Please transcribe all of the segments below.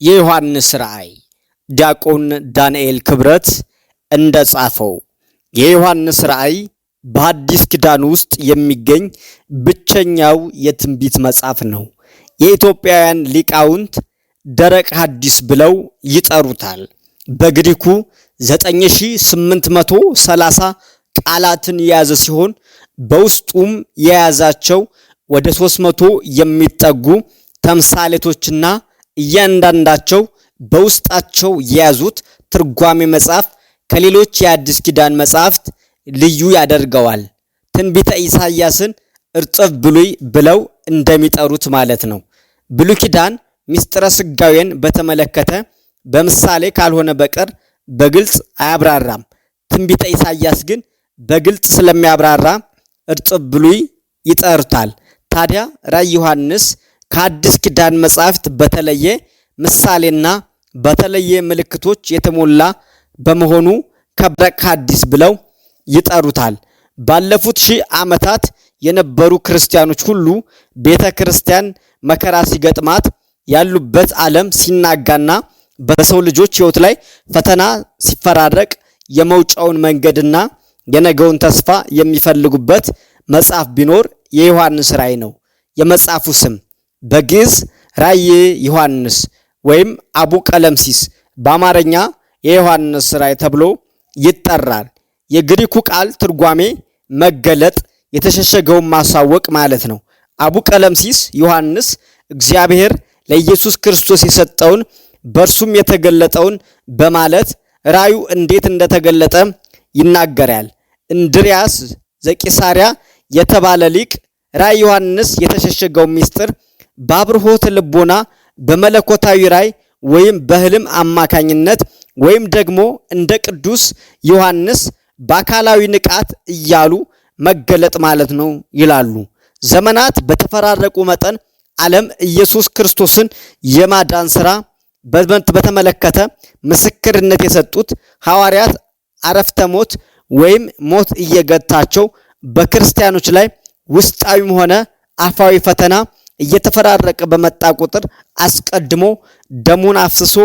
የዮሐንስ ራእይ ዲያቆን ዳንኤል ክብረት እንደጻፈው የዮሐንስ ራእይ በአዲስ ኪዳን ውስጥ የሚገኝ ብቸኛው የትንቢት መጽሐፍ ነው። የኢትዮጵያውያን ሊቃውንት ደረቅ ሐዲስ ብለው ይጠሩታል። በግሪኩ 9830 ቃላትን የያዘ ሲሆን በውስጡም የያዛቸው ወደ 300 የሚጠጉ ተምሳሌቶችና እያንዳንዳቸው በውስጣቸው የያዙት ትርጓሜ መጽሐፍ ከሌሎች የአዲስ ኪዳን መጽሐፍት ልዩ ያደርገዋል። ትንቢተ ኢሳይያስን እርጥብ ብሉይ ብለው እንደሚጠሩት ማለት ነው። ብሉይ ኪዳን ምስጢረ ሥጋዌን በተመለከተ በምሳሌ ካልሆነ በቀር በግልጽ አያብራራም። ትንቢተ ኢሳይያስ ግን በግልጽ ስለሚያብራራ እርጥብ ብሉይ ይጠሩታል። ታዲያ ራእይ ዮሐንስ ከአዲስ ኪዳን መጽሐፍት በተለየ ምሳሌና በተለየ ምልክቶች የተሞላ በመሆኑ ደረቅ ሐዲስ ብለው ይጠሩታል። ባለፉት 1000 ዓመታት የነበሩ ክርስቲያኖች ሁሉ ቤተ ክርስቲያን መከራ ሲገጥማት ያሉበት ዓለም ሲናጋና በሰው ልጆች ሕይወት ላይ ፈተና ሲፈራረቅ የመውጫውን መንገድና የነገውን ተስፋ የሚፈልጉበት መጽሐፍ ቢኖር የዮሐንስ ራእይ ነው። የመጽሐፉ ስም በግዕዝ ራእየ ዮሐንስ ወይም አቡ ቀለምሲስ በአማርኛ የዮሐንስ ራእይ ተብሎ ይጠራል። የግሪኩ ቃል ትርጓሜ መገለጥ፣ የተሸሸገውን ማሳወቅ ማለት ነው። አቡ ቀለምሲስ ዮሐንስ እግዚአብሔር ለኢየሱስ ክርስቶስ የሰጠውን በእርሱም የተገለጠውን በማለት ራእዩ እንዴት እንደተገለጠ ይናገራል። እንድርያስ ዘቂሳርያ የተባለ ሊቅ ራእይ ዮሐንስ የተሸሸገው ምስጢር በአብርሆተ ልቦና በመለኮታዊ ራእይ ወይም በህልም አማካኝነት ወይም ደግሞ እንደ ቅዱስ ዮሐንስ በአካላዊ ንቃት እያሉ መገለጥ ማለት ነው ይላሉ። ዘመናት በተፈራረቁ መጠን ዓለም ኢየሱስ ክርስቶስን የማዳን ሥራ በተመለከተ ምስክርነት የሰጡት ሐዋርያት አረፍተ ሞት ወይም ሞት እየገታቸው በክርስቲያኖች ላይ ውስጣዊም ሆነ አፋዊ ፈተና እየተፈራረቀ በመጣ ቁጥር አስቀድሞ ደሙን አፍስሶ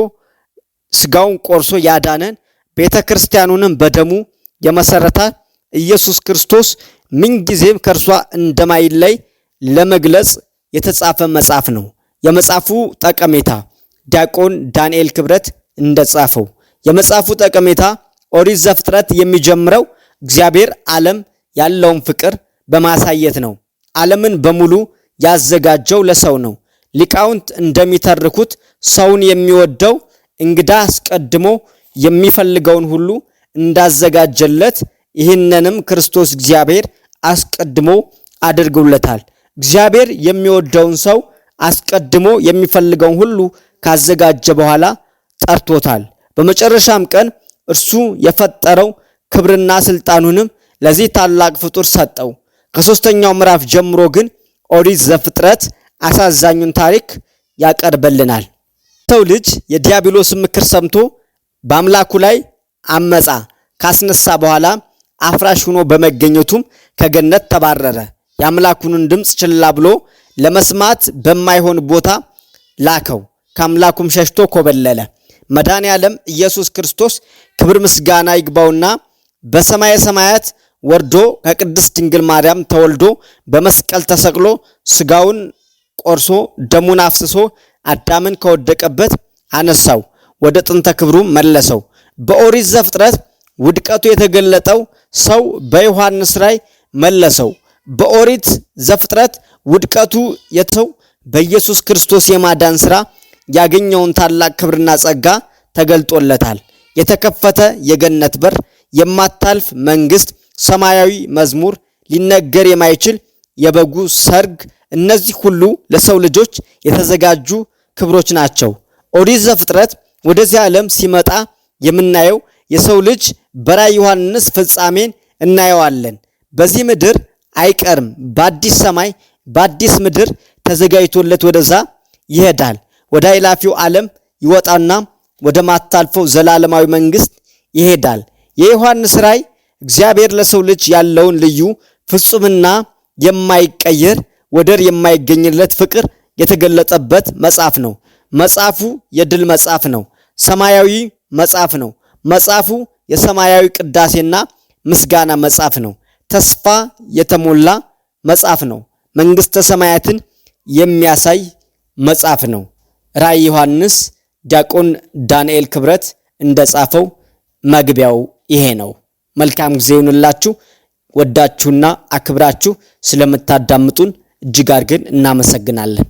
ስጋውን ቆርሶ ያዳነን ቤተ ክርስቲያኑንም በደሙ የመሰረተ ኢየሱስ ክርስቶስ ምንጊዜም ከእርሷ እንደማይለይ ለመግለጽ የተጻፈ መጽሐፍ ነው። የመጽሐፉ ጠቀሜታ ዲያቆን ዳንኤል ክብረት እንደጻፈው የመጽሐፉ ጠቀሜታ ኦሪት ዘፍጥረት የሚጀምረው እግዚአብሔር ዓለም ያለውን ፍቅር በማሳየት ነው። ዓለምን በሙሉ ያዘጋጀው ለሰው ነው። ሊቃውንት እንደሚተርኩት ሰውን የሚወደው እንግዳ አስቀድሞ የሚፈልገውን ሁሉ እንዳዘጋጀለት ይህንንም ክርስቶስ እግዚአብሔር አስቀድሞ አድርጎለታል። እግዚአብሔር የሚወደውን ሰው አስቀድሞ የሚፈልገውን ሁሉ ካዘጋጀ በኋላ ጠርቶታል። በመጨረሻም ቀን እርሱ የፈጠረው ክብርና ስልጣኑንም ለዚህ ታላቅ ፍጡር ሰጠው። ከሦስተኛው ምዕራፍ ጀምሮ ግን ኦሪት ዘፍጥረት አሳዛኙን ታሪክ ያቀርበልናል። ሰው ልጅ የዲያብሎስ ምክር ሰምቶ በአምላኩ ላይ አመፃ ካስነሳ በኋላ አፍራሽ ሆኖ በመገኘቱም ከገነት ተባረረ። የአምላኩንን ድምፅ ችላ ብሎ ለመስማት በማይሆን ቦታ ላከው። ከአምላኩም ሸሽቶ ኮበለለ። መድኃኔዓለም ኢየሱስ ክርስቶስ ክብር ምስጋና ይግባውና በሰማየ ሰማያት ወርዶ ከቅድስት ድንግል ማርያም ተወልዶ በመስቀል ተሰቅሎ ስጋውን ቆርሶ ደሙን አፍስሶ አዳምን ከወደቀበት አነሳው፣ ወደ ጥንተ ክብሩ መለሰው። በኦሪት ዘፍጥረት ውድቀቱ የተገለጠው ሰው በዮሐንስ ራእይ መለሰው። በኦሪት ዘፍጥረት ውድቀቱ የተሰው በኢየሱስ ክርስቶስ የማዳን ሥራ ያገኘውን ታላቅ ክብርና ጸጋ ተገልጦለታል። የተከፈተ የገነት በር፣ የማታልፍ መንግስት፣ ሰማያዊ መዝሙር፣ ሊነገር የማይችል የበጉ ሰርግ፣ እነዚህ ሁሉ ለሰው ልጆች የተዘጋጁ ክብሮች ናቸው። ኦሪት ዘፍጥረት ወደዚህ ዓለም ሲመጣ የምናየው የሰው ልጅ በራእይ ዮሐንስ ፍጻሜን እናየዋለን። በዚህ ምድር አይቀርም፣ በአዲስ ሰማይ በአዲስ ምድር ተዘጋጅቶለት ወደዛ ይሄዳል። ወደ አይላፊው ዓለም ይወጣና ወደ ማታልፈው ዘላለማዊ መንግስት ይሄዳል። የዮሐንስ ራእይ እግዚአብሔር ለሰው ልጅ ያለውን ልዩ ፍጹምና የማይቀየር ወደር የማይገኝለት ፍቅር የተገለጠበት መጽሐፍ ነው። መጽሐፉ የድል መጽሐፍ ነው። ሰማያዊ መጽሐፍ ነው። መጽሐፉ የሰማያዊ ቅዳሴና ምስጋና መጽሐፍ ነው። ተስፋ የተሞላ መጽሐፍ ነው። መንግስተ ሰማያትን የሚያሳይ መጽሐፍ ነው። ራዕይ ዮሐንስ ዲያቆን ዳንኤል ክብረት እንደጻፈው መግቢያው ይሄ ነው። መልካም ጊዜ ይሁንላችሁ። ወዳችሁና አክብራችሁ ስለምታዳምጡን እጅግ አድርገን እናመሰግናለን።